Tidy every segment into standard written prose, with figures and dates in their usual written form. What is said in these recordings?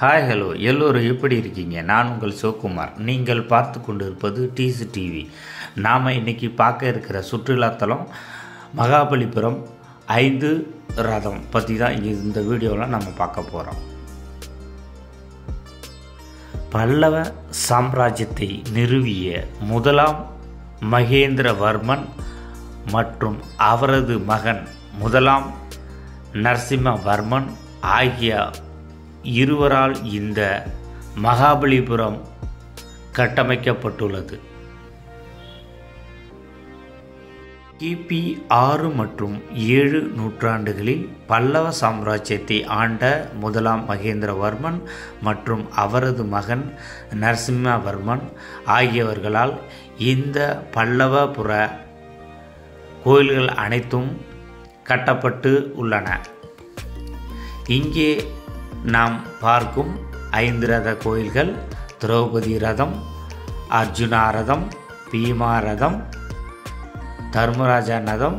Hi hello எல்லோரும் எப்படி இருக்கீங்க? நான் உங்கள் சிவகுமார். நீங்கள் பார்த்து கொண்டு இருப்பது டிசி டிவி. நாம் இன்றைக்கி பார்க்க இருக்கிற சுற்றுலாத்தலம் மகாபலிபுரம் 5 ரதம் பற்றி தான் இந்த வீடியோவில் நம்ம பார்க்க போகிறோம். பல்லவ சாம்ராஜ்யத்தை நிறுவிய முதலாம் மகேந்திரவர்மன் மற்றும் அவரது மகன் முதலாம் நரசிம்மவர்மன் ஆகிய இருவரால் இந்த மகாபலிபுரம் கட்டமைக்கப்பட்டுள்ளது. கிபி 6 மற்றும் 7 நூற்றாண்டுகளில் பல்லவ சாம்ராஜ்யத்தை ஆண்ட முதலாம் மகேந்திரவர்மன் மற்றும் அவரது மகன் நரசிம்மவர்மன் ஆகியவர்களால் இந்த பல்லவபுர கோயில்கள் அனைத்தும் கட்டப்பட்டு உள்ளன. இங்கே நாம் பார்க்கும் 5 ரத கோயில்கள் திரௌபதி ரதம், அர்ஜுனா ரதம், பீமா ரதம், தர்மராஜா ரதம்,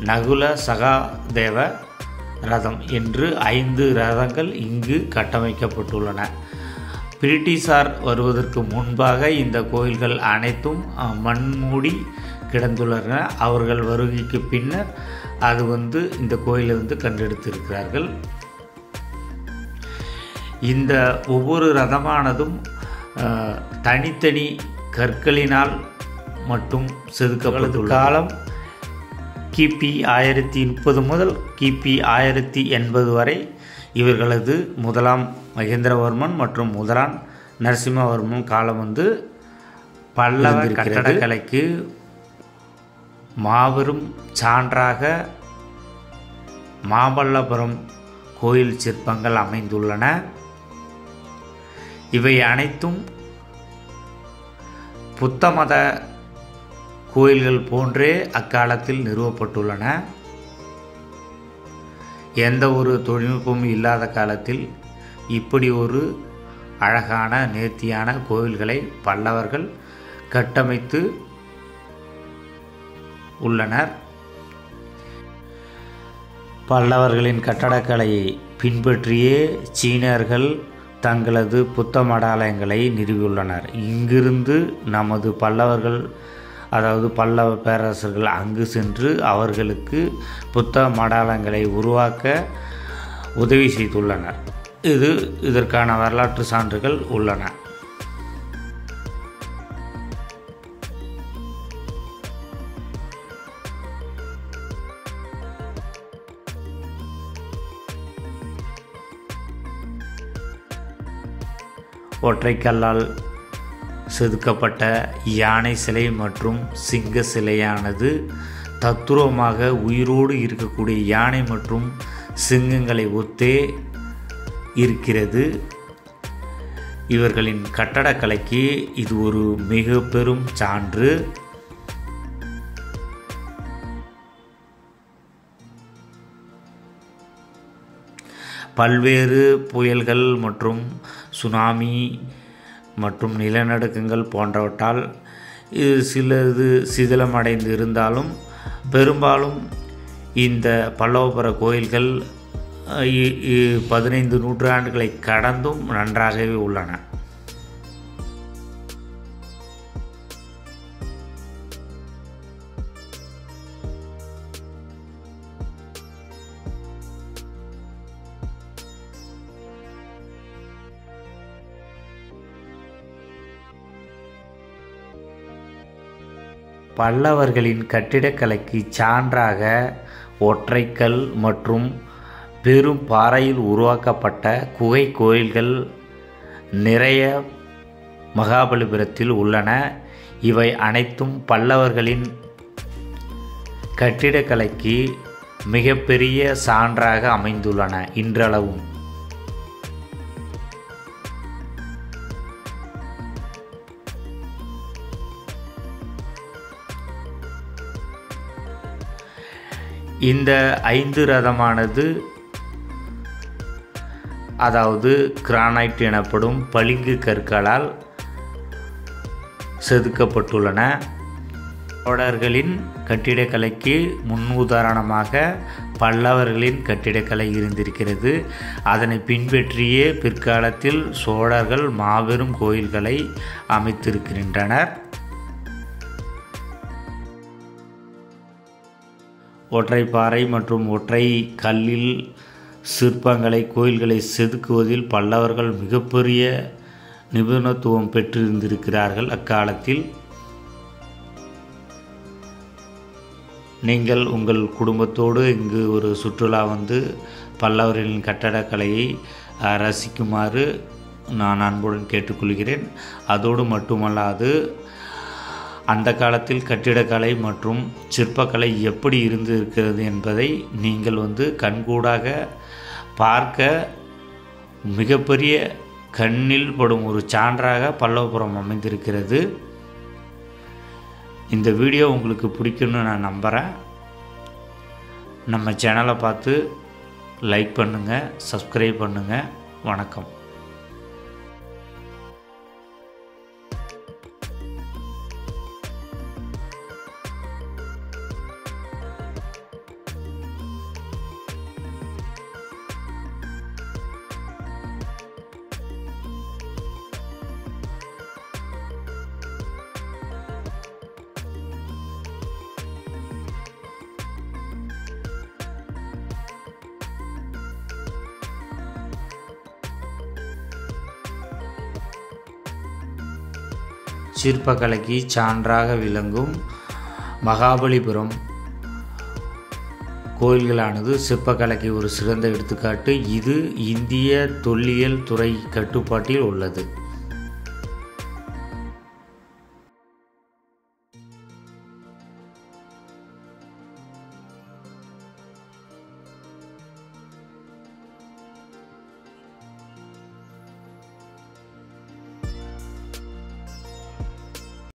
நகுல சகாதேவ ரதம் என்று 5 ரதங்கள் இங்கு கட்டமைக்கப்பட்டுள்ளன. பிரிட்டிஷார் வருவதற்கு முன்பாக இந்த கோயில்கள் அனைத்தும் மண்மூடி கிடந்துள்ளன. அவர்கள் வருகைக்கு பின்னர் அது இந்த கோயிலை கண்டெடுத்திருக்கிறார்கள். இந்த ஒவ்வொரு ரதமானதும் தனித்தனி கற்களினால் மட்டும் செதுக்கப்பட்டுள்ள காலம் கிபி 1030 முதல் கிபி 1080 வரை. இவர்களது முதலாம் மகேந்திரவர்மன் மற்றும் முதலாம் நரசிம்மவர்மன் காலம் பல்லவ கட்டடக்கலைக்கு மாபெரும் சான்றாக மாமல்லபுரம் கோயில் சிற்பங்கள் அமைந்துள்ளன. இவை அனைத்தும் புத்த மத கோயில்கள் போன்றே அக்காலத்தில் நிறுவப்பட்டுள்ளன. எந்த ஒரு தொழில்நுட்பமும் இல்லாத காலத்தில் இப்படி ஒரு அழகான நேர்த்தியான கோயில்களை பல்லவர்கள் கட்டமைத்து உள்ளனர். பல்லவர்களின் கட்டடக்கலையை பின்பற்றியே சீனர்கள் தங்களது புத்த மடாலயங்களை நிறுவியுள்ளனர். இங்கிருந்து நமது பல்லவர்கள், அதாவது பல்லவ பேரரசர்கள் அங்கு சென்று அவர்களுக்கு புத்த மடாலயங்களை உருவாக்க உதவி செய்துள்ளனர். இதற்கான வரலாற்று சான்றுகள் உள்ளன. ஒற்றைக்கல்லால் செதுக்கப்பட்ட யானை சிலை மற்றும் சிங்க சிலையானது தத்துரூபமாக உயிரோடு இருக்கக்கூடிய யானை மற்றும் சிங்கங்களை ஒத்தே இருக்கிறது. இவர்களின் கட்டடக்கலைக்கு இது ஒரு மிக பெரும் சான்று. பல்வேறு புயல்கள் மற்றும் சுனாமி மற்றும் நிலநடுக்கங்கள் போன்றவற்றால் இது சிலது சிதிலமடைந்து இருந்தாலும் பெரும்பாலும் இந்த பல்லவபுர கோயில்கள் 15 நூற்றாண்டுகளை கடந்தும் நன்றாகவே உள்ளன. பல்லவர்களின் கட்டிடக்கலைக்கு சான்றாக ஒற்றைக்கல் மற்றும் பெரும் பாறையில் உருவாக்கப்பட்ட குகை கோயில்கள் நிறைய மகாபலிபுரத்தில் உள்ளன. இவை அனைத்தும் பல்லவர்களின் கட்டிடக்கலைக்கு மிகப்பெரிய சான்றாக அமைந்துள்ளன இன்றளவும். இந்த 5 ரதமானது அதாவது கிரானைட் எனப்படும் பளிங்கு கற்களால் செதுக்கப்பட்டுள்ளன. சோழர்களின் கட்டிடக்கலைக்கு முன்னுதாரணமாக பல்லவர்களின் கட்டிடக்கலை இருந்திருக்கிறது. அதனை பின்பற்றியே பிற்காலத்தில் சோழர்கள் மாபெரும் கோயில்களை அமைத்திருக்கின்றனர். ஒற்றைப்பாறை மற்றும் ஒற்றை கல்லில் சிற்பங்களை கோயில்களை செதுக்குவதில் பல்லவர்கள் மிகப்பெரிய நிபுணத்துவம் பெற்றிருந்திருக்கிறார்கள். அக்காலத்தில் நீங்கள் உங்கள் குடும்பத்தோடு இங்கு ஒரு சுற்றுலா வந்து பல்லவர்களின் கட்டடக்கலையை ரசிக்குமாறு நான் அன்புடன் கேட்டுக்கொள்கிறேன். அதோடு மட்டுமல்லாது அந்த காலத்தில் கட்டிடக்கலை மற்றும் சிற்பக்கலை எப்படி இருந்திருக்கிறது என்பதை நீங்கள் வந்து கண்கூடாக பார்க்க மிகப்பெரிய கண்ணில் படும் ஒரு சான்றாக பல்லவபுரம் அமைந்திருக்கிறது. இந்த வீடியோ உங்களுக்கு பிடிக்கும்னு நான் நம்புகிறேன். நம்ம சேனலை பார்த்து லைக் பண்ணுங்கள், சப்ஸ்கிரைப் பண்ணுங்கள். வணக்கம். சிற்பக்கலைக்கு சான்றாக விளங்கும் மகாபலிபுரம் கோயில்களானது சிற்பக்கலைக்கு ஒரு சிறந்த எடுத்துக்காட்டு. இது இந்திய தொல்லியல் துறை கட்டுப்பாட்டில் உள்ளது.